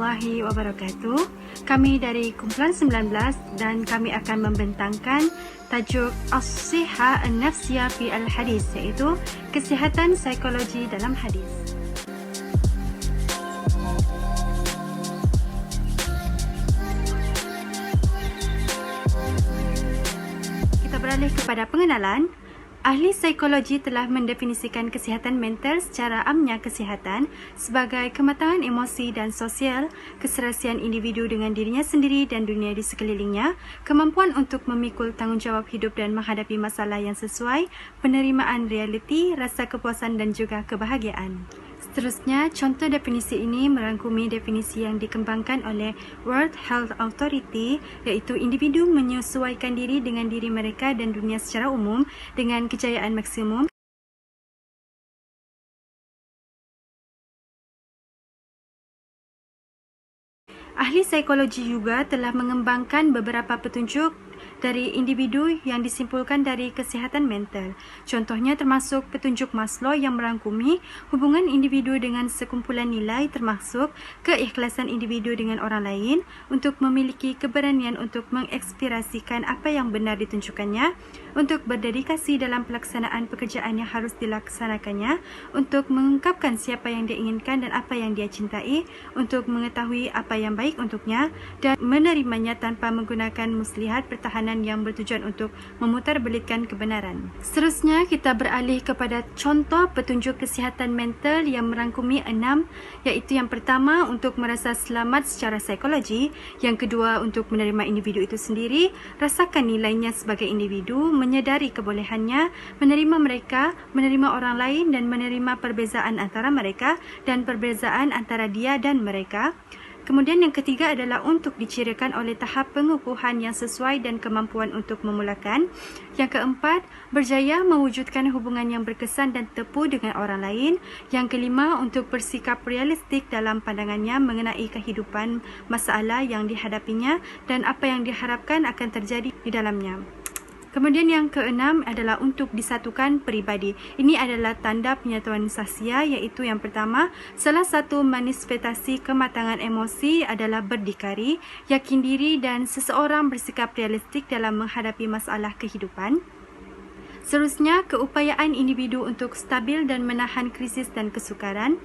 warahmatullahi wabarakatuh. Kami dari Kumpulan 19 dan kami akan membentangkan tajuk As-Sihah An-Nafsiyah fi Al-Hadis, iaitu kesihatan psikologi dalam hadis. Kita beralih kepada pengenalan. Ahli psikologi telah mendefinisikan kesihatan mental secara amnya kesihatan sebagai kematangan emosi dan sosial, keserasian individu dengan dirinya sendiri dan dunia di sekelilingnya, kemampuan untuk memikul tanggungjawab hidup dan menghadapi masalah yang sesuai, penerimaan realiti, rasa kepuasan dan juga kebahagiaan. Seterusnya, contoh definisi ini merangkumi definisi yang dikembangkan oleh World Health Authority, iaitu individu menyesuaikan diri dengan diri mereka dan dunia secara umum dengan kejayaan maksimum. Ahli psikologi juga telah mengembangkan beberapa petunjuk dari individu yang disimpulkan dari kesihatan mental. Contohnya termasuk petunjuk Maslow yang merangkumi hubungan individu dengan sekumpulan nilai, termasuk keikhlasan individu dengan orang lain untuk memiliki keberanian untuk mengekspresikan apa yang benar ditunjukkannya, untuk berdedikasi dalam pelaksanaan pekerjaan yang harus dilaksanakannya, untuk mengungkapkan siapa yang dia inginkan dan apa yang dia cintai, untuk mengetahui apa yang baik untuknya dan menerimanya tanpa menggunakan muslihat pertahanan yang bertujuan untuk memutarbelitkan kebenaran. Seterusnya, kita beralih kepada contoh petunjuk kesihatan mental yang merangkumi 6, iaitu yang pertama untuk merasa selamat secara psikologi, yang kedua untuk menerima individu itu sendiri, rasakan nilainya sebagai individu, menyedari kebolehannya, menerima mereka, menerima orang lain dan menerima perbezaan antara mereka dan perbezaan antara dia dan mereka. Kemudian yang ketiga adalah untuk dicirikan oleh tahap pengukuhan yang sesuai dan kemampuan untuk memulakan. Yang keempat, berjaya mewujudkan hubungan yang berkesan dan tepu dengan orang lain. Yang kelima, untuk bersikap realistik dalam pandangannya mengenai kehidupan, masalah yang dihadapinya dan apa yang diharapkan akan terjadi di dalamnya. Kemudian yang keenam adalah untuk disatukan peribadi. Ini adalah tanda penyatuan sahsia, iaitu yang pertama, salah satu manifestasi kematangan emosi adalah berdikari, yakin diri dan seseorang bersikap realistik dalam menghadapi masalah kehidupan. Seterusnya, keupayaan individu untuk stabil dan menahan krisis dan kesukaran.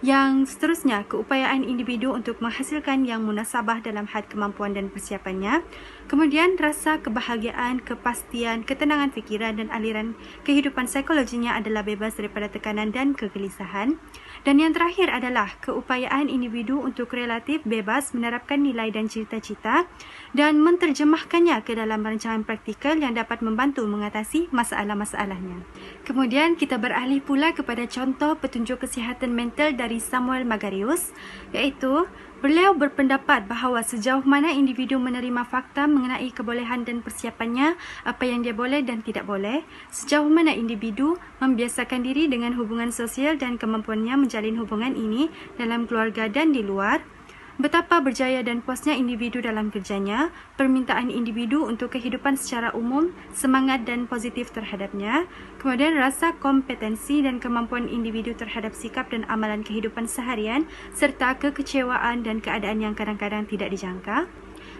Yang seterusnya, keupayaan individu untuk menghasilkan yang munasabah dalam had kemampuan dan persiapannya. Kemudian, rasa kebahagiaan, kepastian, ketenangan fikiran dan aliran kehidupan psikologinya adalah bebas daripada tekanan dan kegelisahan. Dan yang terakhir adalah keupayaan individu untuk relatif bebas menerapkan nilai dan cita-cita dan menterjemahkannya ke dalam rancangan praktikal yang dapat membantu mengatasi masalah-masalahnya. Kemudian kita beralih pula kepada contoh petunjuk kesihatan mental dari Samuel Magarius, iaitu beliau berpendapat bahawa sejauh mana individu menerima fakta mengenai kebolehan dan persiapannya, apa yang dia boleh dan tidak boleh, sejauh mana individu membiasakan diri dengan hubungan sosial dan kemampuannya menjalin hubungan ini dalam keluarga dan di luar, betapa berjaya dan puasnya individu dalam kerjanya, permintaan individu untuk kehidupan secara umum, semangat dan positif terhadapnya, kemudian rasa kompetensi dan kemampuan individu terhadap sikap dan amalan kehidupan seharian, serta kekecewaan dan keadaan yang kadang-kadang tidak dijangka,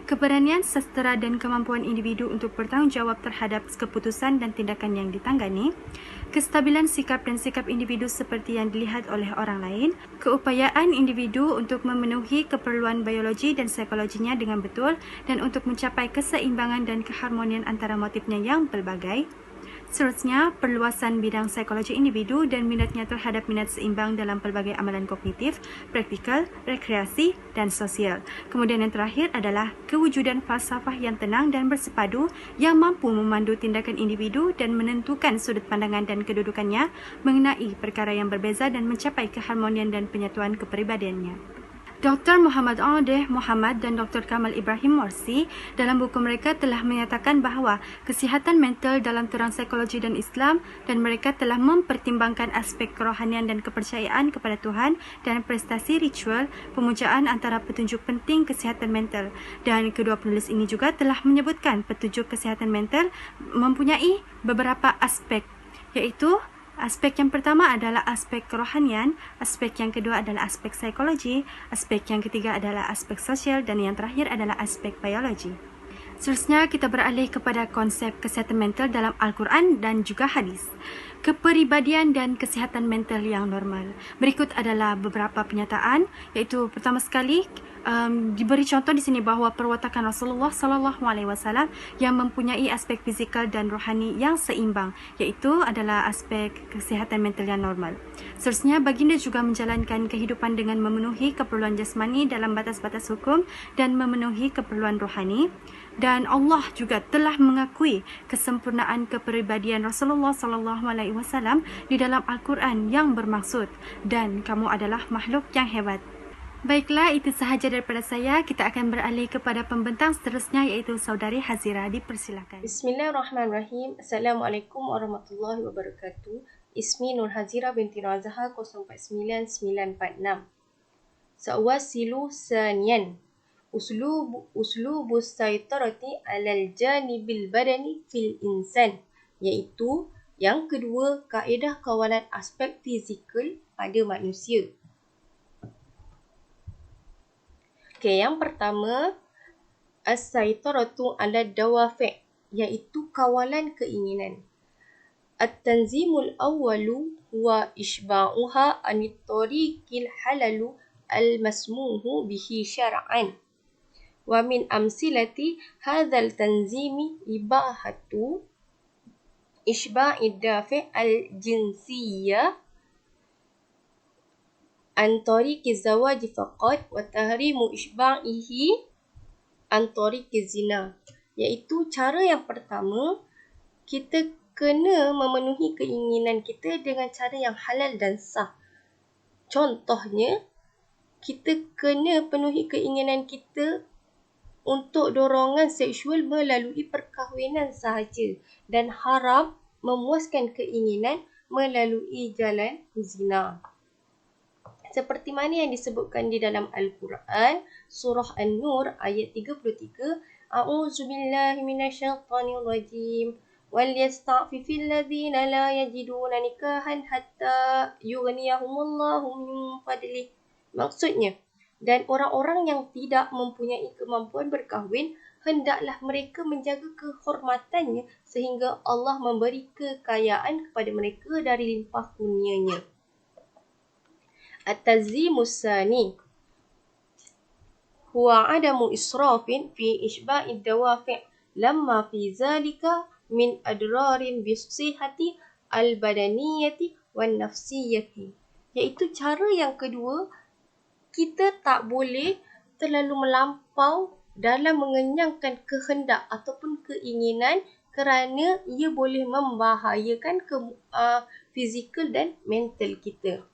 keberanian sastera dan kemampuan individu untuk bertanggungjawab terhadap keputusan dan tindakan yang ditanggani, kestabilan sikap dan sikap individu seperti yang dilihat oleh orang lain, keupayaan individu untuk memenuhi keperluan biologi dan psikologinya dengan betul dan untuk mencapai keseimbangan dan keharmonian antara motifnya yang pelbagai. Seterusnya, perluasan bidang psikologi individu dan minatnya terhadap minat seimbang dalam pelbagai amalan kognitif, praktikal, rekreasi dan sosial. Kemudian yang terakhir adalah kewujudan falsafah yang tenang dan bersepadu yang mampu memandu tindakan individu dan menentukan sudut pandangan dan kedudukannya mengenai perkara yang berbeza dan mencapai keharmonian dan penyatuan kepribadiannya. Dr. Muhammad Audeh Muhammad dan Dr. Kamal Ibrahim Morsi dalam buku mereka telah menyatakan bahawa kesihatan mental dalam terang psikologi dan Islam, dan mereka telah mempertimbangkan aspek kerohanian dan kepercayaan kepada Tuhan dan prestasi ritual pemujaan antara petunjuk penting kesihatan mental. Dan kedua penulis ini juga telah menyebutkan petunjuk kesihatan mental mempunyai beberapa aspek, iaitu Aspek yang pertama adalah aspek kerohanian, aspek yang kedua adalah aspek psikologi, aspek yang ketiga adalah aspek sosial dan yang terakhir adalah aspek biologi. Seterusnya kita beralih kepada konsep kesihatan mental dalam Al-Quran dan juga hadis. Kepribadian dan kesihatan mental yang normal. Berikut adalah beberapa penyataan, iaitu pertama sekali diberi contoh di sini bahawa perwatakan Rasulullah sallallahu alaihi wasallam yang mempunyai aspek fizikal dan rohani yang seimbang, iaitu adalah aspek kesihatan mental yang normal. Seterusnya, baginda juga menjalankan kehidupan dengan memenuhi keperluan jasmani dalam batas-batas hukum dan memenuhi keperluan rohani. Dan Allah juga telah mengakui kesempurnaan kepribadian Rasulullah sallallahu alaihi wasallam di dalam Al-Quran yang bermaksud, dan kamu adalah makhluk yang hebat. Baiklah, itu sahaja daripada saya. Kita akan beralih kepada pembentang seterusnya, iaitu Saudari Hazira. Dipersilakan. Bismillahirrahmanirrahim. Assalamualaikum warahmatullahi wabarakatuh. Ismi Nur Hazira binti Razaha 049946. Sa'wasilu saniyan. Uslubu saitarati alal janibil badani fil insan. Iaitu yang kedua, kaedah kawalan aspek fizikal pada manusia. Okey, yang pertama, as-saitaratu ala dawafi', iaitu kawalan keinginan. At-tanzimul awwalu huwa ishba'uha anit tariqil halalu al-masmuhu bihi syar'an. Wa min amsilati hadzal tanzimi ibahatu ishba'id dafi' al-jinsiyya an tariqi zawaji faqat wa tahrimu ishba'ihi an tariqi zina. Iaitu cara yang pertama, kita kena memenuhi keinginan kita dengan cara yang halal dan sah. Contohnya, kita kena penuhi keinginan kita untuk dorongan seksual melalui perkahwinan sahaja dan haram memuaskan keinginan melalui jalan zina. Seperti mana yang disebutkan di dalam Al-Quran, surah An-Nur ayat 33, A'udzubillahi minasyaitanirrajim. وَلْيَسْتَعْفِفِ الَّذِينَ لَا يَجِدُونَ نِكَاحًا حَتَّى يُغْنِيَهُمُ اللَّهُ مِنْ فَضْلِهِ. Maksudnya, dan orang-orang yang tidak mempunyai kemampuan berkahwin, hendaklah mereka menjaga kehormatannya sehingga Allah memberi kekayaan kepada mereka dari limpah kurnianya. At-tazimus sani huwa adamu israfin fi ishba'id dawafi' lamma fi zalika min adrarin bisihati al-badaniyati wan nafsiyati. Iaitu cara yang kedua, kita tak boleh terlalu melampau dalam mengenyangkan kehendak ataupun keinginan kerana ia boleh membahayakan fizikal dan mental kita.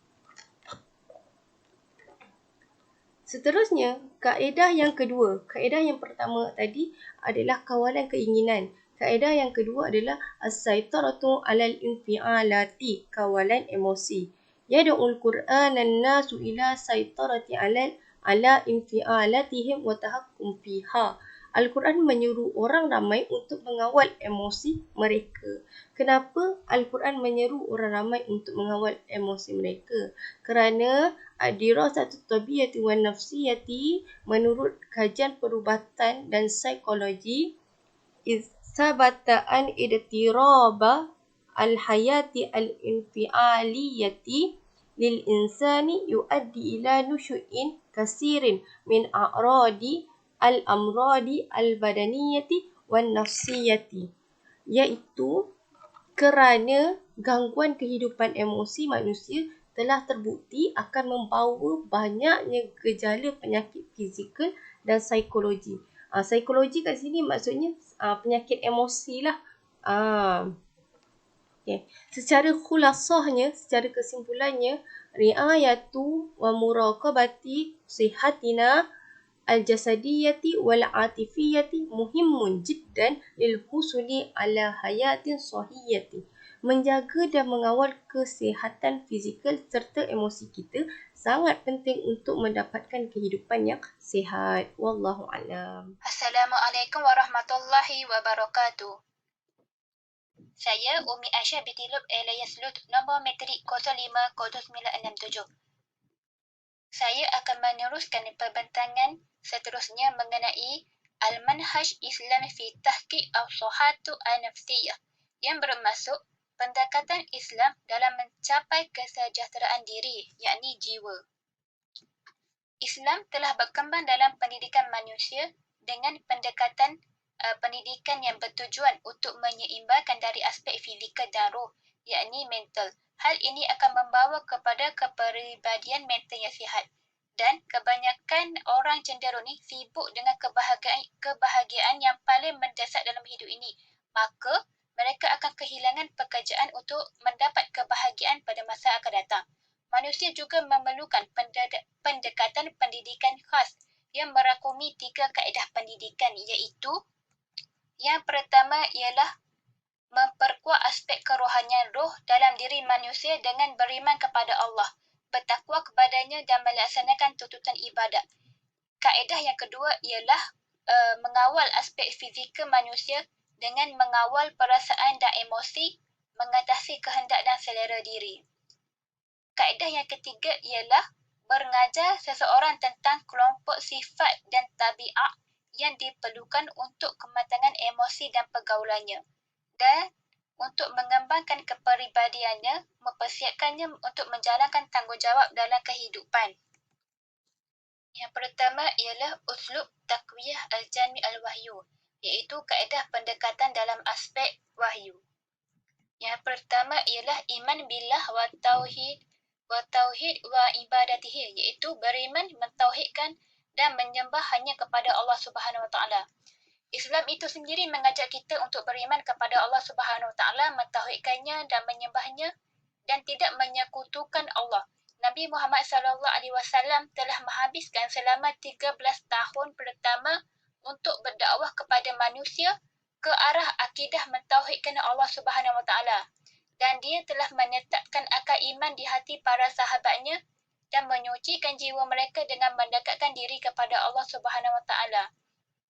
Seterusnya, kaedah yang kedua. Kaedah yang pertama tadi adalah kawalan keinginan. Kaedah yang kedua adalah as-saitaratu alal infi'alati, kawalan emosi. Yad'ul Qur'an an-nasu ila saitarati ala infi'alatihim wa tahakkum fiha. Al-Quran menyuruh orang ramai untuk mengawal emosi mereka. Kenapa Al-Quran menyeru orang ramai untuk mengawal emosi mereka? Kerana dirasatut tabiati wan nafsiyati, menurut kajian perubatan dan psikologi, sabata an idtiraba al-hayati al-infialiyati lil insani yuaddi ila nusyu'in kasirin min a'radi al-amradi al-badaniyati wan nafsiyati. Iaitu kerana gangguan kehidupan emosi manusia telah terbukti akan membawa banyaknya gejala penyakit fizikal dan psikologi. Psikologi kat sini maksudnya penyakit emosi lah. Okay. Secara khulasahnya, secara kesimpulannya, riayatu wa muraqabati sihatina al-jasadiyati wal-atifiyati muhimmun jiddan lil husuli ala hayatin sahiyati. Menjaga dan mengawal kesihatan fizikal serta emosi kita sangat penting untuk mendapatkan kehidupan yang sihat. Wallahu a'lam. Assalamualaikum warahmatullahi wabarakatuh. Saya Umi Aisyah binti Lub alias Lut, nombor metrik 050967. Saya akan meneruskan perbentangan seterusnya mengenai Al-Manhaj Islam fi Tahqiq Al-Sahatu An-Nafsiyah yang bermaksud pendekatan Islam dalam mencapai kesejahteraan diri, yakni jiwa. Islam telah berkembang dalam pendidikan manusia dengan pendekatan pendidikan yang bertujuan untuk menyeimbangkan dari aspek fizikal dan roh, yakni mental. Hal ini akan membawa kepada kepribadian mental yang sihat. Dan kebanyakan orang cenderung ni sibuk dengan kebahagiaan yang paling mendesak dalam hidup ini. Maka, mereka akan kehilangan pekerjaan untuk mendapat kebahagiaan pada masa akan datang. Manusia juga memerlukan pendekatan pendidikan khas yang merangkumi 3 kaedah pendidikan, iaitu yang pertama ialah memperkuat aspek kerohanian roh dalam diri manusia dengan beriman kepada Allah, bertakwa kepadanya dan melaksanakan tuntutan ibadat. Kaedah yang kedua ialah mengawal aspek fizikal manusia dengan mengawal perasaan dan emosi, mengatasi kehendak dan selera diri. Kaedah yang ketiga ialah mengajar seseorang tentang kelompok sifat dan tabiat yang diperlukan untuk kematangan emosi dan pergaulannya, dan untuk mengembangkan kepribadiannya, mempersiapkannya untuk menjalankan tanggungjawab dalam kehidupan. Yang pertama ialah uslub takwiyah al-jami al-wahyu, iaitu kaedah pendekatan dalam aspek wahyu. Yang pertama ialah iman billah wa tauhid wa ibadatihi, iaitu beriman, mentauhidkan dan menyembah hanya kepada Allah Subhanahu Wa Taala. Islam itu sendiri mengajak kita untuk beriman kepada Allah Subhanahu Wa Taala, mentauhidkannya dan menyembahnya dan tidak menyekutukan Allah. Nabi Muhammad SAW telah menghabiskan selama 13 tahun pertama untuk berdakwah kepada manusia ke arah akidah mentauhidkan Allah Subhanahu Wa Taala, dan dia telah menetapkan akar iman di hati para sahabatnya dan menyucikan jiwa mereka dengan mendekatkan diri kepada Allah Subhanahu Wa Taala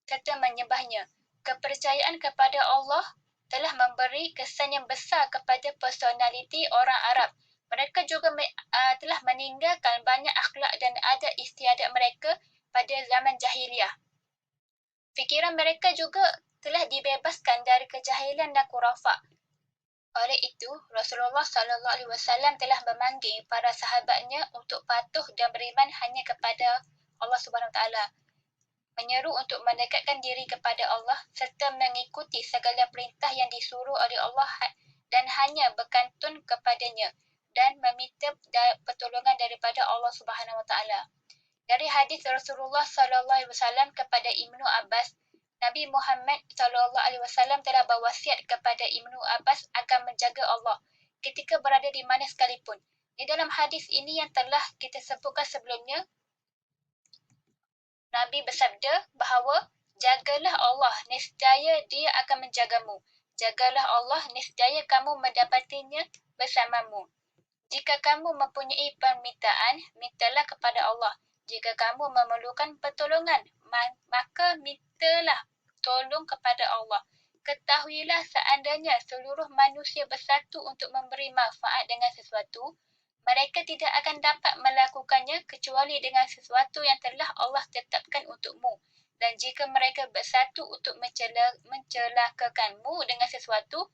serta menyembahnya. Kepercayaan kepada Allah telah memberi kesan yang besar kepada personaliti orang Arab. Mereka juga telah meninggalkan banyak akhlak dan adat istiadat mereka pada zaman jahiliah. Fikiran mereka juga telah dibebaskan dari kejahilan dan khurafat. Oleh itu, Rasulullah SAW telah memanggil para sahabatnya untuk patuh dan beriman hanya kepada Allah Subhanahu Wa Taala, menyeru untuk mendekatkan diri kepada Allah serta mengikuti segala perintah yang disuruh oleh Allah dan hanya berkantun kepadanya dan meminta pertolongan daripada Allah Subhanahu Wa Taala. Dari hadis Rasulullah SAW kepada Ibnu Abbas, Nabi Muhammad SAW telah berwasiat kepada Ibnu Abbas agar menjaga Allah ketika berada di mana sekalipun. Di dalam hadis ini yang telah kita sebutkan sebelumnya, Nabi bersabda bahawa jagalah Allah, nescaya Dia akan menjagamu. Jagalah Allah, nescaya kamu mendapatinya bersamamu. Jika kamu mempunyai permintaan, mintalah kepada Allah. Jika kamu memerlukan pertolongan, maka mintalah tolong kepada Allah. Ketahuilah seandainya seluruh manusia bersatu untuk memberi manfaat dengan sesuatu, mereka tidak akan dapat melakukannya kecuali dengan sesuatu yang telah Allah tetapkan untukmu. Dan jika mereka bersatu untuk mencelakakanmu dengan sesuatu,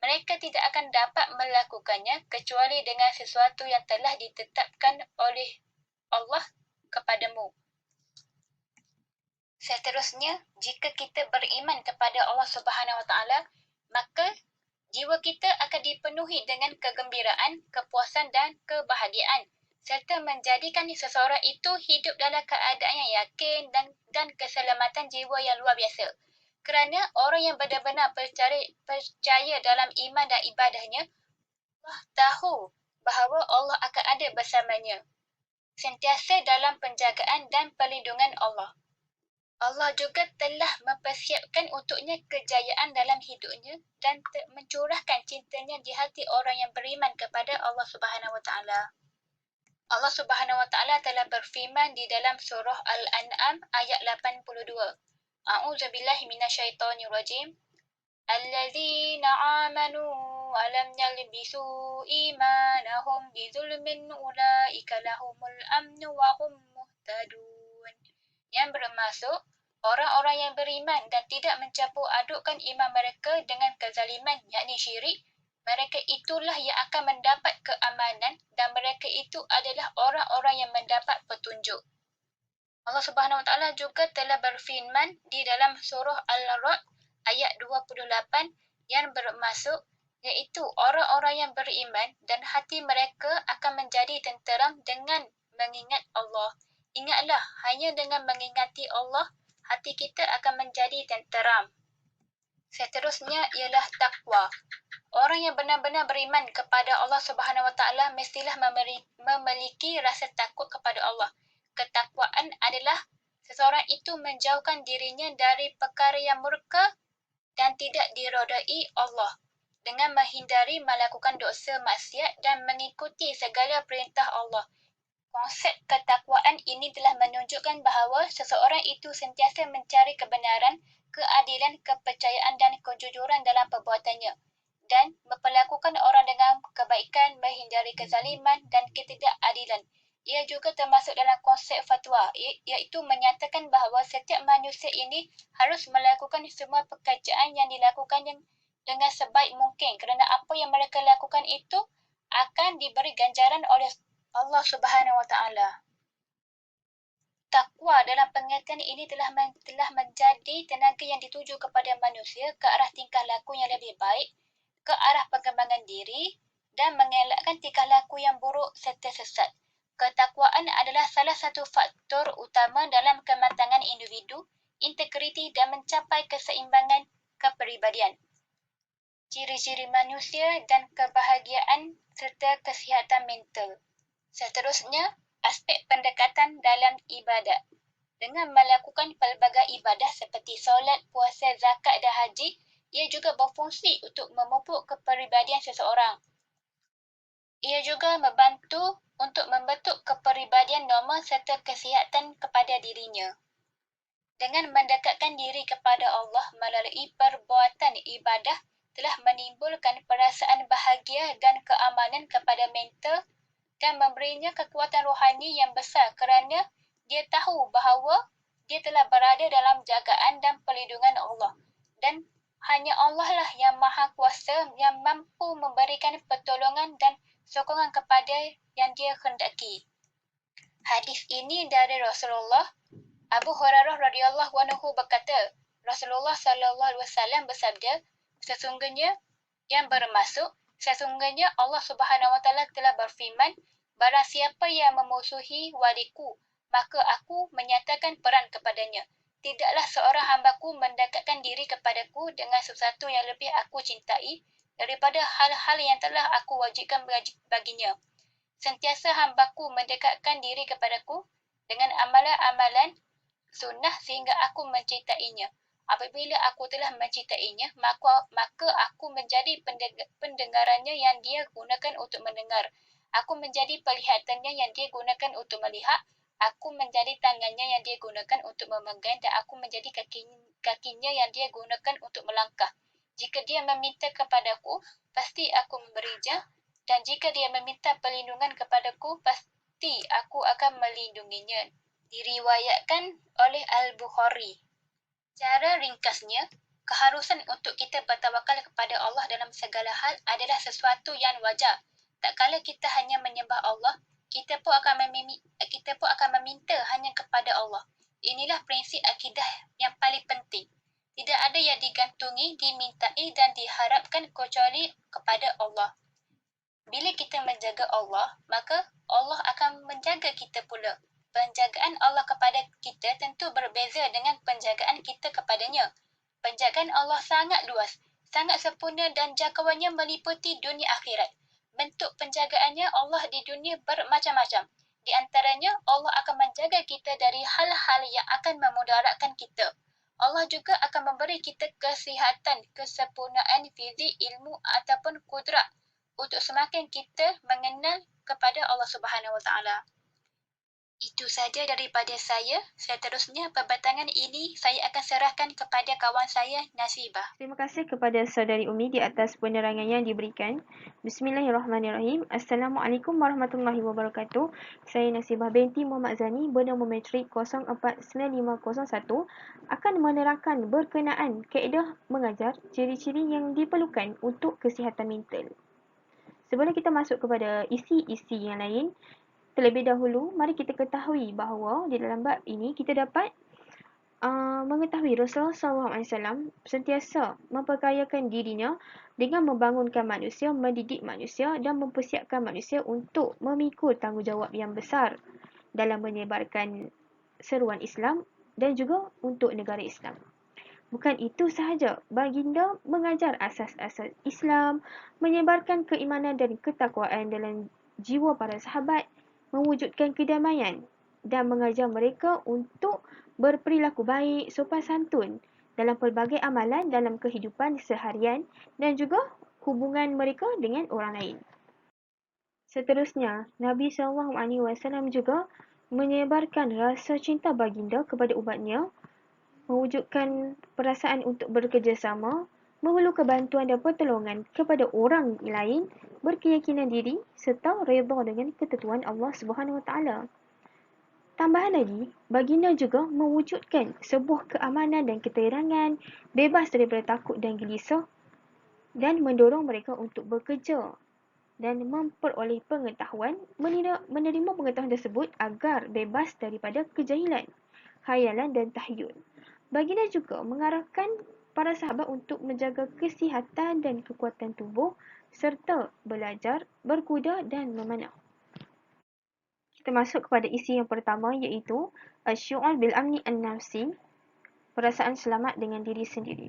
mereka tidak akan dapat melakukannya kecuali dengan sesuatu yang telah ditetapkan oleh Allah kepadamu. Seterusnya, jika kita beriman kepada Allah Subhanahu Wa Taala, maka jiwa kita akan dipenuhi dengan kegembiraan, kepuasan dan kebahagiaan serta menjadikan seseorang itu hidup dalam keadaan yang yakin dan keselamatan jiwa yang luar biasa. Kerana orang yang benar-benar percaya dalam iman dan ibadahnya, Allah tahu bahawa Allah akan ada bersamanya, sentiasa dalam penjagaan dan perlindungan Allah. Allah juga telah mempersiapkan untuknya kejayaan dalam hidupnya dan mencurahkan cintanya di hati orang yang beriman kepada Allah Subhanahu Wa Taala. Allah Subhanahu Wa Taala telah berfirman di dalam surah Al-An'am ayat 82. A'udzubillahi minasyaitonirrajim. الذين آمنوا ولم يلبسوا إيمانهم بظلم أولئك لهم الأمن وهم مهتدون. Yang bermaksud orang-orang yang beriman dan tidak mencampur adukkan iman mereka dengan kezaliman, yakni syirik, mereka itulah yang akan mendapat keamanan dan mereka itu adalah orang-orang yang mendapat petunjuk. Allah Subhanahu Wa Taala juga telah berfirman di dalam surah Al-Ra'd ayat 28 yang bermaksud iaitu orang-orang yang beriman dan hati mereka akan menjadi tenteram dengan mengingat Allah. Ingatlah, hanya dengan mengingati Allah, hati kita akan menjadi tenteram. Seterusnya ialah takwa. Orang yang benar-benar beriman kepada Allah Subhanahu Wa Taala mestilah memiliki rasa takut kepada Allah. Ketakwaan adalah seseorang itu menjauhkan dirinya dari perkara yang murka dan tidak dirodai Allah dengan menghindari melakukan dosa maksiat dan mengikuti segala perintah Allah. Konsep ketakwaan ini telah menunjukkan bahawa seseorang itu sentiasa mencari kebenaran, keadilan, kepercayaan dan kejujuran dalam perbuatannya dan memperlakukan orang dengan kebaikan, menghindari kezaliman dan ketidakadilan. Ia juga termasuk dalam konsep fatwa, iaitu menyatakan bahawa setiap manusia ini harus melakukan semua pekerjaan yang dilakukan dengan sebaik mungkin kerana apa yang mereka lakukan itu akan diberi ganjaran oleh Allah Subhanahu Wa Taala. Takwa dalam pengertian ini telah menjadi tenaga yang dituju kepada manusia ke arah tingkah laku yang lebih baik, ke arah pengembangan diri dan mengelakkan tingkah laku yang buruk serta sesat. Ketakwaan adalah salah satu faktor utama dalam kematangan individu, integriti dan mencapai keseimbangan kepribadian. Ciri-ciri manusia dan kebahagiaan serta kesihatan mental. Seterusnya, aspek pendekatan dalam ibadat. Dengan melakukan pelbagai ibadah seperti solat, puasa, zakat dan haji, ia juga berfungsi untuk memupuk kepribadian seseorang. Ia juga membantu untuk membentuk kepribadian normal serta kesihatan kepada dirinya. Dengan mendekatkan diri kepada Allah melalui perbuatan ibadah telah menimbulkan perasaan bahagia dan keamanan kepada mental dan memberinya kekuatan rohani yang besar kerana dia tahu bahawa dia telah berada dalam jagaan dan perlindungan Allah. Dan hanya Allah lah yang maha kuasa yang mampu memberikan pertolongan dan sokongan kepada yang dia hendaki. Hadis ini dari Rasulullah. Abu Hurairah radhiyallahu anhu berkata, Rasulullah sallallahu alaihi wasallam bersabda, sesungguhnya Allah Subhanahu Wa Taala telah berfirman, barang siapa yang memusuhi waliku, maka aku menyatakan perang kepadanya. Tidaklah seorang hambaku mendekatkan diri kepadaku dengan sesuatu yang lebih aku cintai daripada hal-hal yang telah aku wajibkan baginya. Sentiasa hambaku mendekatkan diri kepadaku dengan amalan-amalan sunnah sehingga aku mencintainya. Apabila aku telah mencintainya, maka aku menjadi pendengarannya yang dia gunakan untuk mendengar. Aku menjadi penglihatannya yang dia gunakan untuk melihat. Aku menjadi tangannya yang dia gunakan untuk memegang dan aku menjadi kakinya yang dia gunakan untuk melangkah. Jika dia meminta kepadaku, pasti aku memberinya. Dan jika dia meminta perlindungan kepadaku, pasti aku akan melindunginya. Diriwayatkan oleh Al-Bukhari. Cara ringkasnya, keharusan untuk kita bertawakal kepada Allah dalam segala hal adalah sesuatu yang wajar. Tak kala kita hanya menyembah Allah, kita pun akan meminta hanya kepada Allah. Inilah prinsip akidah yang paling penting. Tidak ada yang digantungi, dimintai dan diharapkan kecuali kepada Allah. Bila kita menjaga Allah, maka Allah akan menjaga kita pula. Penjagaan Allah kepada kita tentu berbeza dengan penjagaan kita kepadanya. Penjagaan Allah sangat luas, sangat sempurna dan jangkauannya meliputi dunia akhirat. Bentuk penjagaannya Allah di dunia bermacam-macam. Di antaranya, Allah akan menjaga kita dari hal-hal yang akan memudaratkan kita. Allah juga akan memberi kita kesihatan, kesempurnaan fizik, ilmu ataupun kudrat untuk semakin kita mengenal kepada Allah Subhanahu Wa Taala. Itu saja daripada saya. Seterusnya perbatangan ini saya akan serahkan kepada kawan saya, Nasibah. Terima kasih kepada Saudari Umi di atas penerangan yang diberikan. Bismillahirrahmanirrahim. Assalamualaikum warahmatullahi wabarakatuh. Saya Nasibah binti Muhammad Zani bernama matrik 049501 akan menerangkan berkenaan kaedah mengajar ciri-ciri yang diperlukan untuk kesihatan mental. Sebelum kita masuk kepada isi-isi yang lain, terlebih dahulu, mari kita ketahui bahawa di dalam bab ini kita dapat mengetahui Rasulullah SAW sentiasa memperkayakan dirinya dengan membangunkan manusia, mendidik manusia dan mempersiapkan manusia untuk memikul tanggungjawab yang besar dalam menyebarkan seruan Islam dan juga untuk negara Islam. Bukan itu sahaja, baginda mengajar asas-asas Islam, menyebarkan keimanan dan ketakwaan dalam jiwa para sahabat, mewujudkan kedamaian dan mengajar mereka untuk berperilaku baik, sopan santun dalam pelbagai amalan dalam kehidupan seharian dan juga hubungan mereka dengan orang lain. Seterusnya, Nabi SAW juga menyebarkan rasa cinta baginda kepada umatnya, mewujudkan perasaan untuk bekerjasama, memerlukan bantuan dan pertolongan kepada orang lain, berkeyakinan diri serta redha dengan ketentuan Allah Subhanahu Wa Taala. Tambahan lagi, baginda juga mewujudkan sebuah keamanan dan keterangan, bebas daripada takut dan gelisah dan mendorong mereka untuk bekerja dan memperoleh pengetahuan, menerima pengetahuan tersebut agar bebas daripada kejahilan, khayalan dan tahyul. Baginda juga mengarahkan para sahabat untuk menjaga kesihatan dan kekuatan tubuh serta belajar, berkuda dan memanah. Kita masuk kepada isi yang pertama iaitu Asy'ur bil amni an-nafsi, perasaan selamat dengan diri sendiri.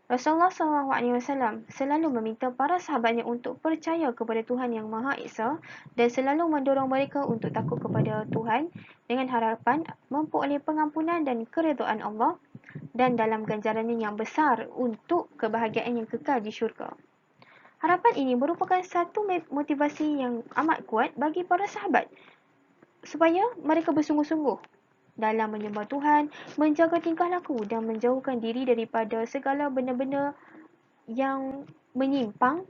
Rasulullah SAW selalu meminta para sahabatnya untuk percaya kepada Tuhan Yang Maha Esa dan selalu mendorong mereka untuk takut kepada Tuhan dengan harapan memperoleh pengampunan dan keredaan Allah dan dalam ganjarannya yang besar untuk kebahagiaan yang kekal di syurga. Harapan ini merupakan satu motivasi yang amat kuat bagi para sahabat supaya mereka bersungguh-sungguh dalam menyembah Tuhan, menjaga tingkah laku dan menjauhkan diri daripada segala benda-benda yang menyimpang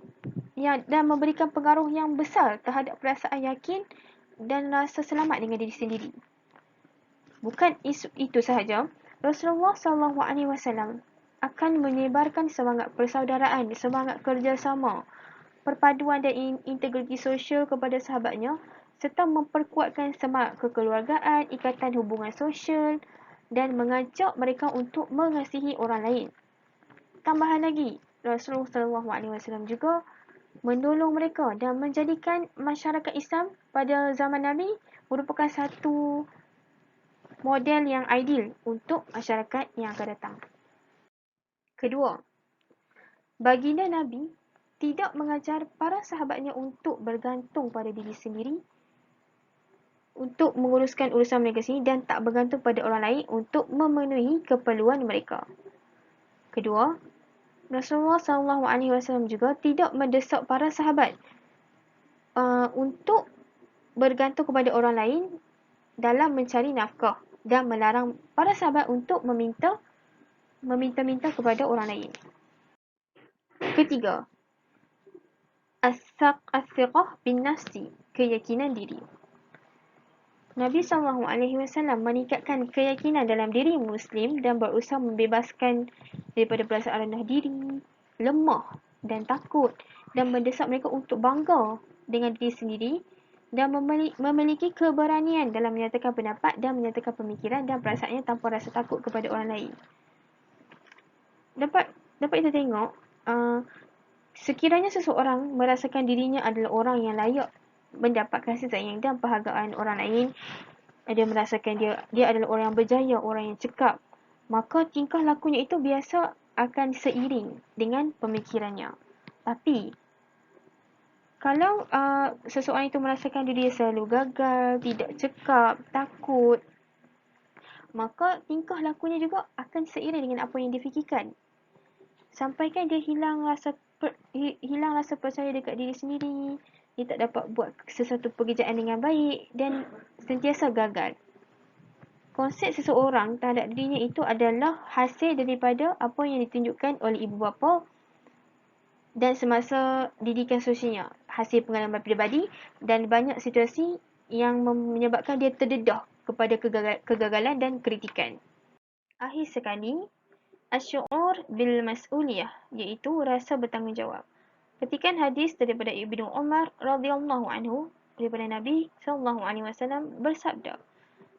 dan memberikan pengaruh yang besar terhadap perasaan yakin dan rasa selamat dengan diri sendiri. Bukan itu sahaja, Rasulullah SAW akan menyebarkan semangat persaudaraan, semangat kerjasama, perpaduan dan integriti sosial kepada sahabatnya serta memperkuatkan semangat kekeluargaan, ikatan hubungan sosial dan mengajak mereka untuk mengasihi orang lain. Tambahan lagi, Rasulullah SAW juga menolong mereka dan menjadikan masyarakat Islam pada zaman Nabi merupakan satu model yang ideal untuk masyarakat yang akan datang. Kedua, baginda Nabi tidak mengajar para sahabatnya untuk bergantung pada diri sendiri untuk menguruskan urusan mereka sendiri dan tak bergantung pada orang lain untuk memenuhi keperluan mereka. Kedua, Rasulullah SAW juga tidak mendesak para sahabat untuk bergantung kepada orang lain dalam mencari nafkah dan melarang para sahabat untuk meminta-minta kepada orang lain. Ketiga, as-siqah bin nafsi, keyakinan diri. Nabi SAW meningkatkan keyakinan dalam diri Muslim dan berusaha membebaskan daripada perasaan rendah diri, lemah dan takut dan mendesak mereka untuk bangga dengan diri sendiri dan memiliki keberanian dalam menyatakan pendapat dan menyatakan pemikiran dan perasaannya tanpa rasa takut kepada orang lain. Dapat kita tengok, sekiranya seseorang merasakan dirinya adalah orang yang layak mendapat kasih sayang dan penghargaan orang lain, dia merasakan dia adalah orang yang berjaya, orang yang cekap, maka tingkah lakunya itu biasa akan seiring dengan pemikirannya. Tapi kalau seseorang itu merasakan diri selalu gagal, tidak cekap, takut, maka tingkah lakunya juga akan seiring dengan apa yang difikirkan. Sampaikan dia hilang rasa percaya dekat diri sendiri, dia tak dapat buat sesuatu pekerjaan dengan baik dan sentiasa gagal. Konsep seseorang terhadap dirinya itu adalah hasil daripada apa yang ditunjukkan oleh ibu bapa dan semasa didikan sosialnya, hasil pengalaman pribadi dan banyak situasi yang menyebabkan dia terdedah kepada kegagalan dan kritikan. Akhir sekali, asy'ur bil mas'uliyah, iaitu rasa bertanggungjawab. Petikan hadis daripada Ibnu Umar radhiyallahu anhu daripada Nabi SAW bersabda,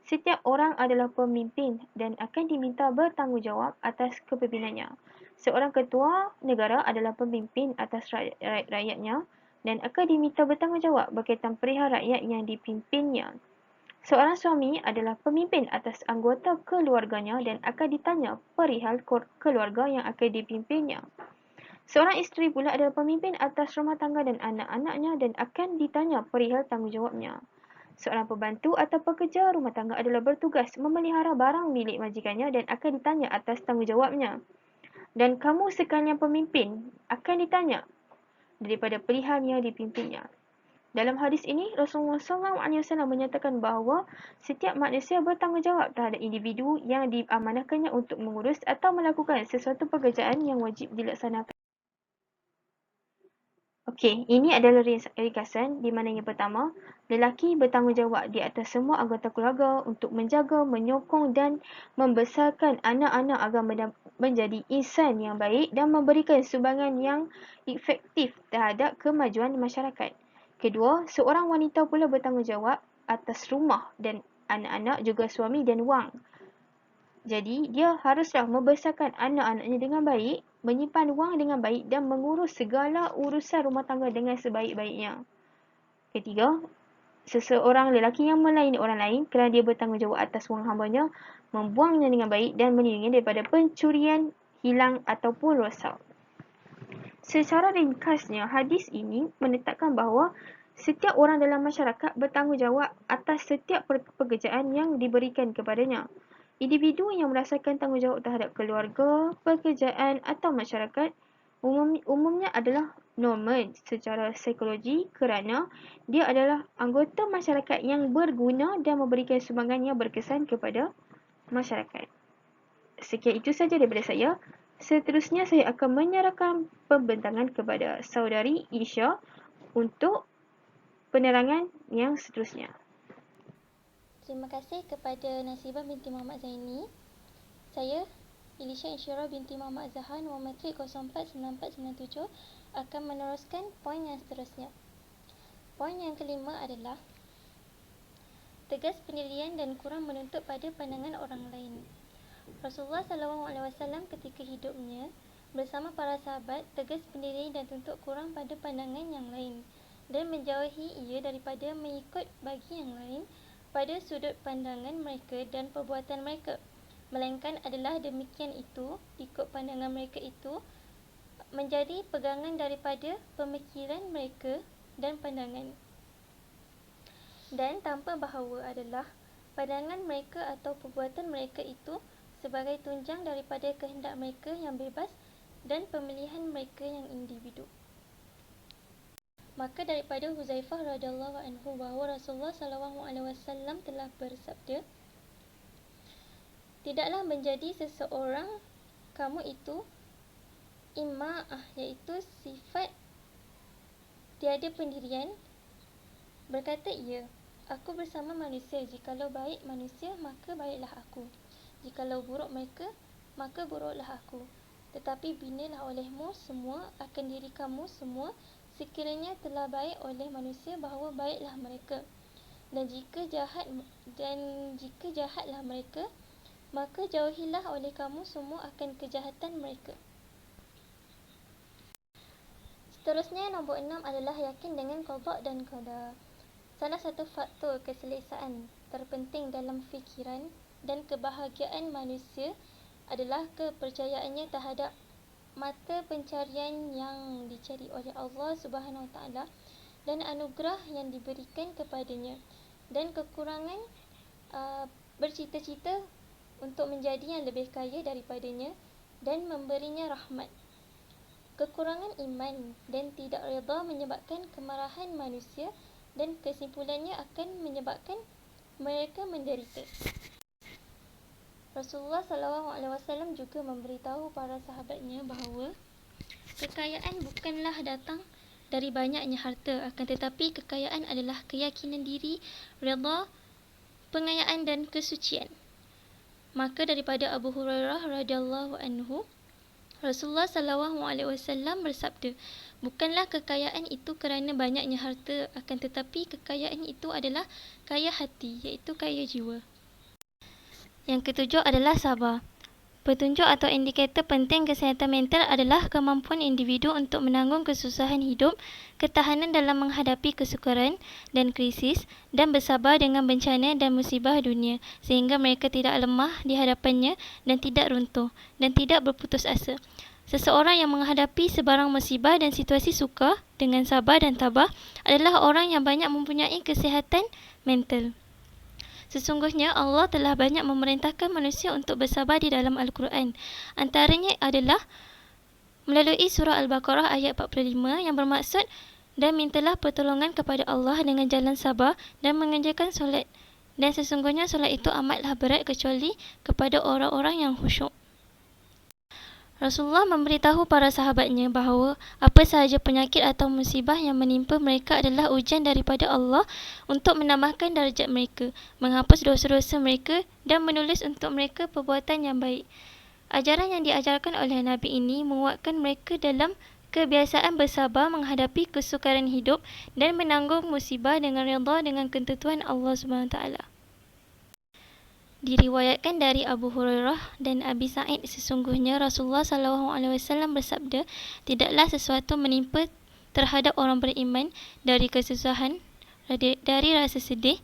setiap orang adalah pemimpin dan akan diminta bertanggungjawab atas kepemimpinannya. Seorang ketua negara adalah pemimpin atas rakyatnya dan akan diminta bertanggungjawab berkaitan perihal rakyat yang dipimpinnya. Seorang suami adalah pemimpin atas anggota keluarganya dan akan ditanya perihal keluarga yang akan dipimpinnya. Seorang isteri pula adalah pemimpin atas rumah tangga dan anak-anaknya dan akan ditanya perihal tanggungjawabnya. Seorang pembantu atau pekerja rumah tangga adalah bertugas memelihara barang milik majikannya dan akan ditanya atas tanggungjawabnya. Dan kamu sekalian pemimpin akan ditanya daripada perihal yang dipimpinnya. Dalam hadis ini, Rasulullah SAW menyatakan bahawa setiap manusia bertanggungjawab terhadap individu yang diamanahkannya untuk mengurus atau melakukan sesuatu pekerjaan yang wajib dilaksanakan. Okey, ini adalah ringkasan di mana yang pertama, lelaki bertanggungjawab di atas semua anggota keluarga untuk menjaga, menyokong dan membesarkan anak-anak agar menjadi insan yang baik dan memberikan sumbangan yang efektif terhadap kemajuan masyarakat. Kedua, seorang wanita pula bertanggungjawab atas rumah dan anak-anak juga suami dan wang. Jadi, dia haruslah membesarkan anak-anaknya dengan baik, menyimpan wang dengan baik dan mengurus segala urusan rumah tangga dengan sebaik-baiknya. Ketiga, seseorang lelaki yang melayani orang lain kerana dia bertanggungjawab atas wang hambanya, membuangnya dengan baik dan melindunginya daripada pencurian, hilang ataupun rosak. Secara ringkasnya, hadis ini menetapkan bahawa setiap orang dalam masyarakat bertanggungjawab atas setiap pekerjaan yang diberikan kepadanya. Individu yang merasakan tanggungjawab terhadap keluarga, pekerjaan atau masyarakat umumnya adalah normal secara psikologi kerana dia adalah anggota masyarakat yang berguna dan memberikan sumbangan yang berkesan kepada masyarakat. Sekian itu saja daripada saya. Seterusnya saya akan menyerahkan pembentangan kepada saudari Isha untuk penerangan yang seterusnya. Terima kasih kepada Nasibah binti Muhammad Zaini. Saya, Elisha Insyirah binti Muhammad Zahan, nombor matrik 049497 akan meneruskan poin yang seterusnya. Poin yang kelima adalah tegas pendirian dan kurang menuntut pada pandangan orang lain. Rasulullah SAW ketika hidupnya bersama para sahabat tegas pendirian dan tuntut kurang pada pandangan yang lain dan menjauhi ia daripada mengikut bagi yang lain pada sudut pandangan mereka dan perbuatan mereka, melainkan adalah demikian itu, ikut pandangan mereka itu, menjadi pegangan daripada pemikiran mereka dan pandangan. Dan tanpa bahawa adalah pandangan mereka atau perbuatan mereka itu sebagai tunjang daripada kehendak mereka yang bebas dan pemilihan mereka yang individu. Maka daripada Huzaifah radhiyallahu anhu bahawa Rasulullah SAW telah bersabda, tidaklah menjadi seseorang kamu itu ima'ah, iaitu sifat tiada pendirian. Berkata ia, aku bersama manusia, jikalau baik manusia maka baiklah aku, jikalau buruk mereka maka buruklah aku. Tetapi binalah olehmu semua akan diri kamu semua, sekiranya telah baik oleh manusia bahawa baiklah mereka, dan jika jahatlah mereka, maka jauhilah oleh kamu semua akan kejahatan mereka. Seterusnya, nombor 6 adalah yakin dengan qada dan qadar. Salah satu faktor keselesaan terpenting dalam fikiran dan kebahagiaan manusia adalah kepercayaannya terhadap mata pencarian yang dicari oleh Allah Subhanahu Wa Taala dan anugerah yang diberikan kepadanya, dan kekurangan bercita-cita untuk menjadi yang lebih kaya daripadanya dan memberinya rahmat. Kekurangan iman dan tidak redha menyebabkan kemarahan manusia dan kesimpulannya akan menyebabkan mereka menderita. Rasulullah SAW juga memberitahu para sahabatnya bahawa kekayaan bukanlah datang dari banyaknya harta, akan tetapi kekayaan adalah keyakinan diri, redha, pengayaan dan kesucian. Maka daripada Abu Hurairah radhiyallahu anhu, Rasulullah SAW bersabda, bukanlah kekayaan itu kerana banyaknya harta, akan tetapi kekayaan itu adalah kaya hati, iaitu kaya jiwa. Yang ketujuh adalah sabar. Petunjuk atau indikator penting kesihatan mental adalah kemampuan individu untuk menanggung kesusahan hidup, ketahanan dalam menghadapi kesukaran dan krisis, dan bersabar dengan bencana dan musibah dunia, sehingga mereka tidak lemah di hadapannya dan tidak runtuh, dan tidak berputus asa. Seseorang yang menghadapi sebarang musibah dan situasi sukar dengan sabar dan tabah adalah orang yang banyak mempunyai kesihatan mental. Sesungguhnya Allah telah banyak memerintahkan manusia untuk bersabar di dalam Al-Quran. Antaranya adalah melalui surah Al-Baqarah ayat 45 yang bermaksud, dan mintalah pertolongan kepada Allah dengan jalan sabar dan mengerjakan solat. Dan sesungguhnya solat itu amatlah berat kecuali kepada orang-orang yang khusyuk. Rasulullah memberitahu para sahabatnya bahawa apa sahaja penyakit atau musibah yang menimpa mereka adalah ujian daripada Allah untuk menambahkan darjat mereka, menghapus dosa-dosa mereka dan menulis untuk mereka perbuatan yang baik. Ajaran yang diajarkan oleh Nabi ini menguatkan mereka dalam kebiasaan bersabar menghadapi kesukaran hidup dan menanggung musibah dengan redha dengan ketentuan Allah SWT. Diriwayatkan dari Abu Hurairah dan Abi Sa'id, sesungguhnya Rasulullah SAW bersabda, tidaklah sesuatu menimpa terhadap orang beriman dari kesusahan, dari rasa sedih,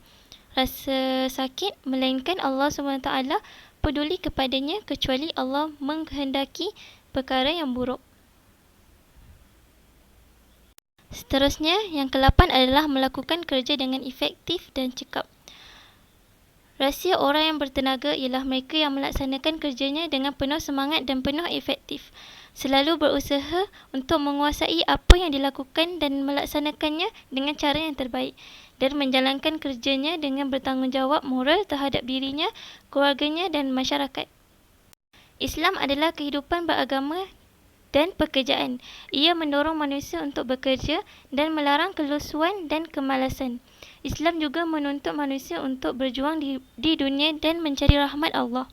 rasa sakit, melainkan Allah SWT peduli kepadanya kecuali Allah menghendaki perkara yang buruk. Seterusnya, yang ke-8 adalah melakukan kerja dengan efektif dan cekap. Rahsia orang yang bertenaga ialah mereka yang melaksanakan kerjanya dengan penuh semangat dan penuh efektif. Selalu berusaha untuk menguasai apa yang dilakukan dan melaksanakannya dengan cara yang terbaik, dan menjalankan kerjanya dengan bertanggungjawab moral terhadap dirinya, keluarganya dan masyarakat. Islam adalah kehidupan beragama dan pekerjaan. Ia mendorong manusia untuk bekerja dan melarang kelusuan dan kemalasan. Islam juga menuntut manusia untuk berjuang di dunia dan mencari rahmat Allah.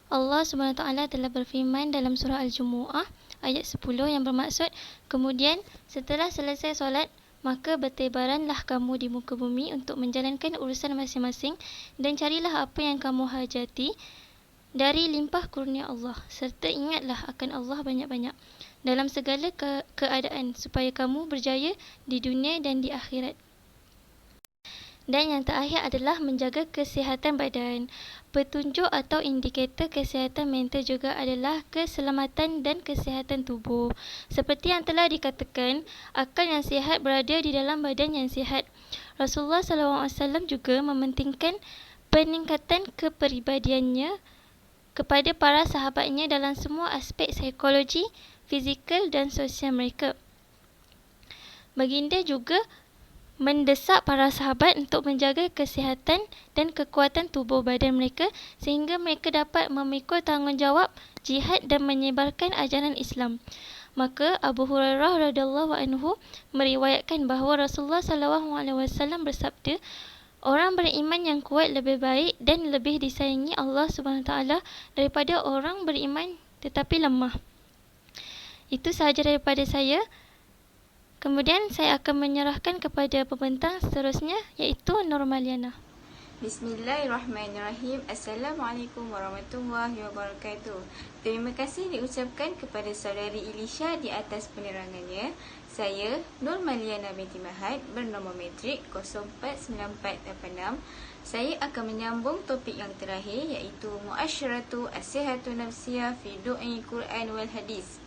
Allah SWT telah berfirman dalam surah Al-Jumu'ah ayat 10 yang bermaksud, kemudian setelah selesai solat, maka bertebaranlah kamu di muka bumi untuk menjalankan urusan masing-masing dan carilah apa yang kamu hajati dari limpah kurnia Allah, serta ingatlah akan Allah banyak-banyak dalam segala keadaan supaya kamu berjaya di dunia dan di akhirat. Dan yang terakhir adalah menjaga kesihatan badan. Petunjuk atau indikator kesihatan mental juga adalah keselamatan dan kesihatan tubuh. Seperti yang telah dikatakan, akal yang sihat berada di dalam badan yang sihat. Rasulullah SAW juga mementingkan peningkatan kepribadiannya kepada para sahabatnya dalam semua aspek psikologi, fizikal dan sosial mereka. Baginda juga mendesak para sahabat untuk menjaga kesihatan dan kekuatan tubuh badan mereka sehingga mereka dapat memikul tanggungjawab jihad dan menyebarkan ajaran Islam. Maka Abu Hurairah radhiyallahu anhu meriwayatkan bahawa Rasulullah SAW bersabda, orang beriman yang kuat lebih baik dan lebih disayangi Allah SWT daripada orang beriman tetapi lemah. Itu sahaja daripada saya. Kemudian saya akan menyerahkan kepada pembentang seterusnya, iaitu Nurmaliana. Bismillahirrahmanirrahim. Assalamualaikum warahmatullahi wabarakatuh. Terima kasih diucapkan kepada saudari Ilisha di atas penerangannya. Saya Nurmaliana binti Mahad bernombor metrik 049486. Saya akan menyambung topik yang terakhir, iaitu Mu'asyaratu as-sihatu nafsiyah fi du'i Quran wal Hadis,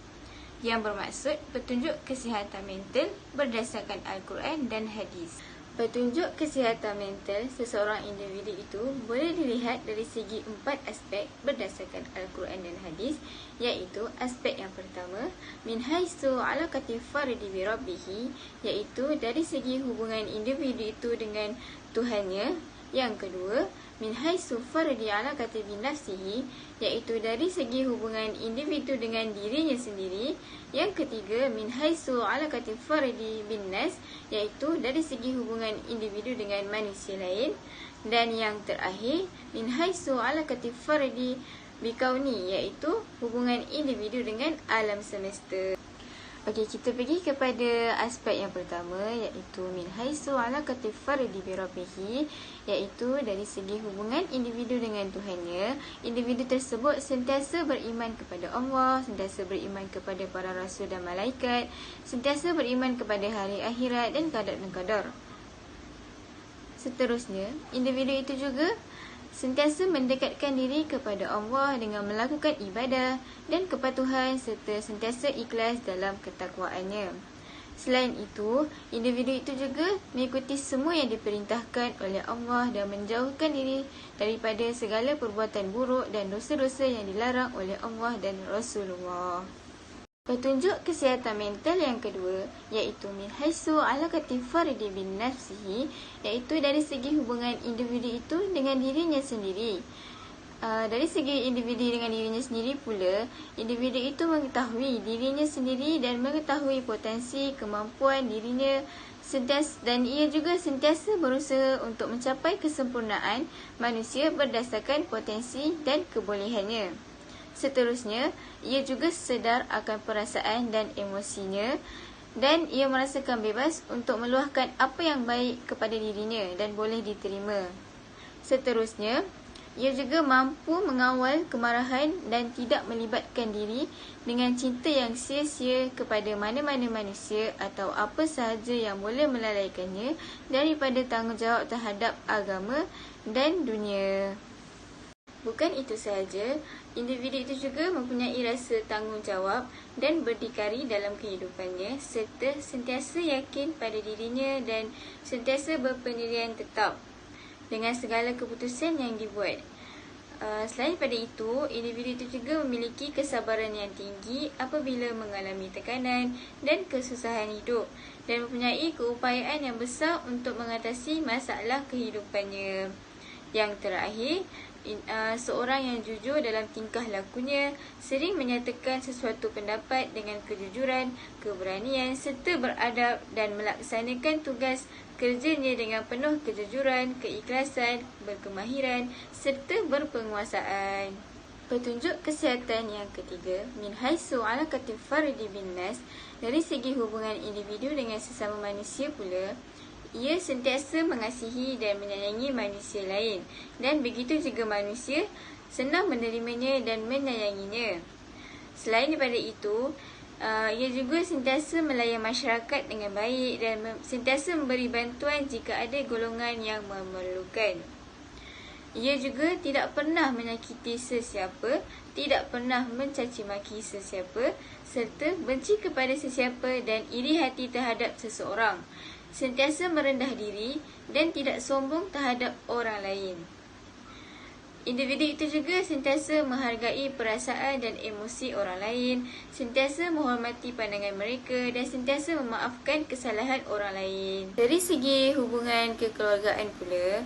yang bermaksud petunjuk kesihatan mental berdasarkan Al-Quran dan Hadis. Petunjuk kesihatan mental seseorang individu itu boleh dilihat dari segi 4 aspek berdasarkan Al-Quran dan Hadis, iaitu aspek yang pertama, min haisu alaqati fardi bi rabbih, iaitu dari segi hubungan individu itu dengan Tuhannya. Yang kedua, min haisu fardi alaqati bi nafsihi, iaitu dari segi hubungan individu dengan dirinya sendiri. Yang ketiga, min haisu alaqati fardi bin nas, iaitu dari segi hubungan individu dengan manusia lain. Dan yang terakhir, min haisu alaqati fardi bi kauni, iaitu hubungan individu dengan alam semesta. Okey, kita pergi kepada aspek yang pertama, iaitu min haisu alaqati fardi bi rabbih, iaitu dari segi hubungan individu dengan Tuhannya. Individu tersebut sentiasa beriman kepada Allah, sentiasa beriman kepada para rasul dan malaikat, sentiasa beriman kepada hari akhirat dan qada dan qadar. Seterusnya, individu itu juga sentiasa mendekatkan diri kepada Allah dengan melakukan ibadah dan kepatuhan serta sentiasa ikhlas dalam ketakwaannya. Selain itu, individu itu juga mengikuti semua yang diperintahkan oleh Allah dan menjauhkan diri daripada segala perbuatan buruk dan dosa-dosa yang dilarang oleh Allah dan Rasulullah. Petunjuk kesihatan mental yang kedua, iaitu min haisu alaqati fardi bin nafsihi, iaitu dari segi hubungan individu itu dengan dirinya sendiri. Dari segi individu dengan dirinya sendiri pula, individu itu mengetahui dirinya sendiri dan mengetahui potensi kemampuan dirinya dan ia juga sentiasa berusaha untuk mencapai kesempurnaan manusia berdasarkan potensi dan kebolehannya. Seterusnya, ia juga sedar akan perasaan dan emosinya dan ia merasakan bebas untuk meluahkan apa yang baik kepada dirinya dan boleh diterima. Seterusnya, ia juga mampu mengawal kemarahan dan tidak melibatkan diri dengan cinta yang sia-sia kepada mana-mana manusia atau apa sahaja yang boleh melalaikannya daripada tanggungjawab terhadap agama dan dunia. Bukan itu sahaja, individu itu juga mempunyai rasa tanggungjawab dan berdikari dalam kehidupannya serta sentiasa yakin pada dirinya dan sentiasa berpendirian tetap dengan segala keputusan yang dibuat. Selain pada itu, individu itu juga memiliki kesabaran yang tinggi apabila mengalami tekanan dan kesusahan hidup dan mempunyai keupayaan yang besar untuk mengatasi masalah kehidupannya. Yang terakhir, seorang yang jujur dalam tingkah lakunya, sering menyatakan sesuatu pendapat dengan kejujuran, keberanian serta beradab dan melaksanakan tugas kerjanya dengan penuh kejujuran, keikhlasan, berkemahiran serta berpenguasaan. Petunjuk kesihatan yang ketiga, min haisu alaqati fardi bin nas, dari segi hubungan individu dengan sesama manusia pula, ia sentiasa mengasihi dan menyayangi manusia lain dan begitu juga manusia senang menerimanya dan menyayanginya. Selain daripada itu, ia juga sentiasa melayan masyarakat dengan baik dan sentiasa memberi bantuan jika ada golongan yang memerlukan. Ia juga tidak pernah menyakiti sesiapa, tidak pernah mencaci maki sesiapa serta benci kepada sesiapa dan iri hati terhadap seseorang. Sentiasa merendah diri dan tidak sombong terhadap orang lain. Individu itu juga sentiasa menghargai perasaan dan emosi orang lain, sentiasa menghormati pandangan mereka dan sentiasa memaafkan kesalahan orang lain. Dari segi hubungan kekeluargaan pula,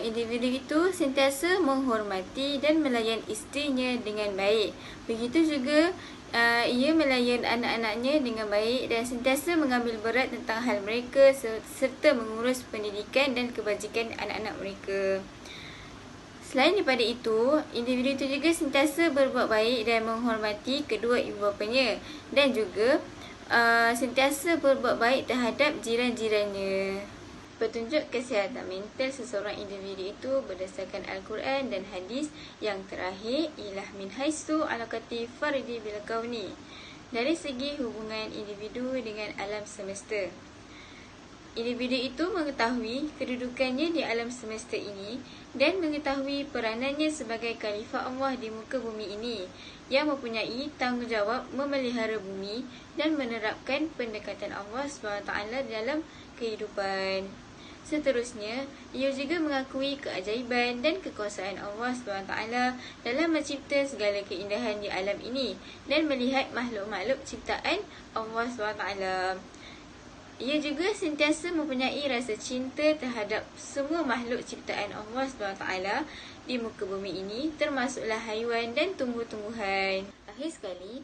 individu itu sentiasa menghormati dan melayan isterinya dengan baik. Begitu juga ia melayan anak-anaknya dengan baik dan sentiasa mengambil berat tentang hal mereka serta mengurus pendidikan dan kebajikan anak-anak mereka. Selain daripada itu, individu itu juga sentiasa berbuat baik dan menghormati kedua ibu bapanya dan juga sentiasa berbuat baik terhadap jiran-jirannya. Petunjuk kesihatan mental seseorang individu itu berdasarkan Al-Quran dan Hadis. Yang terakhir ialah min haisu alaqati fardi bil kauni, dari segi hubungan individu dengan alam semesta. Individu itu mengetahui kedudukannya di alam semesta ini dan mengetahui peranannya sebagai khalifah Allah di muka bumi ini yang mempunyai tanggungjawab memelihara bumi dan menerapkan pendekatan Allah SWT dalam kehidupan. Seterusnya, ia juga mengakui keajaiban dan kekuasaan Allah SWT dalam mencipta segala keindahan di alam ini dan melihat makhluk-makhluk ciptaan Allah SWT. Ia juga sentiasa mempunyai rasa cinta terhadap semua makhluk ciptaan Allah SWT di muka bumi ini, termasuklah haiwan dan tumbuh-tumbuhan. Akhir sekali,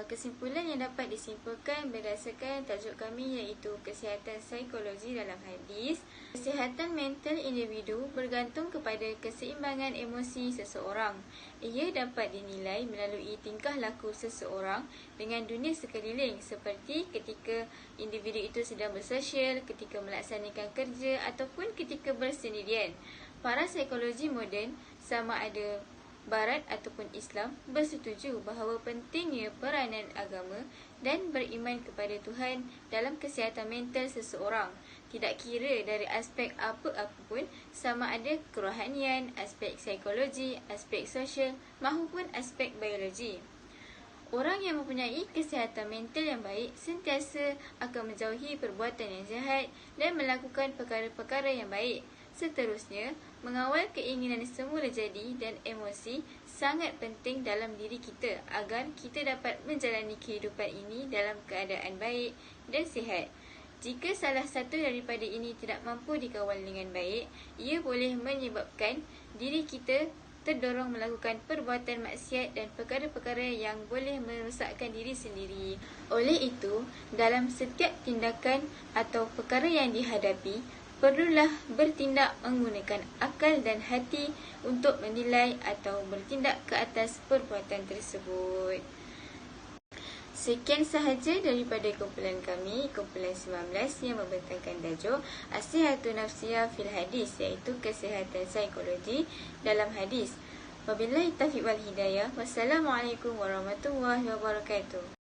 kesimpulan yang dapat disimpulkan berdasarkan tajuk kami iaitu kesihatan psikologi dalam hadis. Kesihatan mental individu bergantung kepada keseimbangan emosi seseorang. Ia dapat dinilai melalui tingkah laku seseorang dengan dunia sekeliling, seperti ketika individu itu sedang bersosial, ketika melaksanakan kerja ataupun ketika bersendirian. Para psikologi moden, sama ada Barat ataupun Islam, bersetuju bahawa pentingnya peranan agama dan beriman kepada Tuhan dalam kesihatan mental seseorang, tidak kira dari aspek apa-apa pun, sama ada kerohanian, aspek psikologi, aspek sosial maupun aspek biologi. Orang yang mempunyai kesihatan mental yang baik sentiasa akan menjauhi perbuatan yang jahat dan melakukan perkara-perkara yang baik. Seterusnya, mengawal keinginan semula jadi dan emosi sangat penting dalam diri kita agar kita dapat menjalani kehidupan ini dalam keadaan baik dan sihat. Jika salah satu daripada ini tidak mampu dikawal dengan baik, ia boleh menyebabkan diri kita terdorong melakukan perbuatan maksiat dan perkara-perkara yang boleh merosakkan diri sendiri. Oleh itu, dalam setiap tindakan atau perkara yang dihadapi, perlulah bertindak menggunakan akal dan hati untuk menilai atau bertindak ke atas perbuatan tersebut. Sekian sahaja daripada kumpulan kami, kumpulan 19 yang membentangkan tajuk As-Sihatun Nafsiyah fil Hadis, iaitu kesihatan psikologi dalam hadis. Wabillahi taufiq wal hidayah. Wassalamualaikum warahmatullahi wabarakatuh.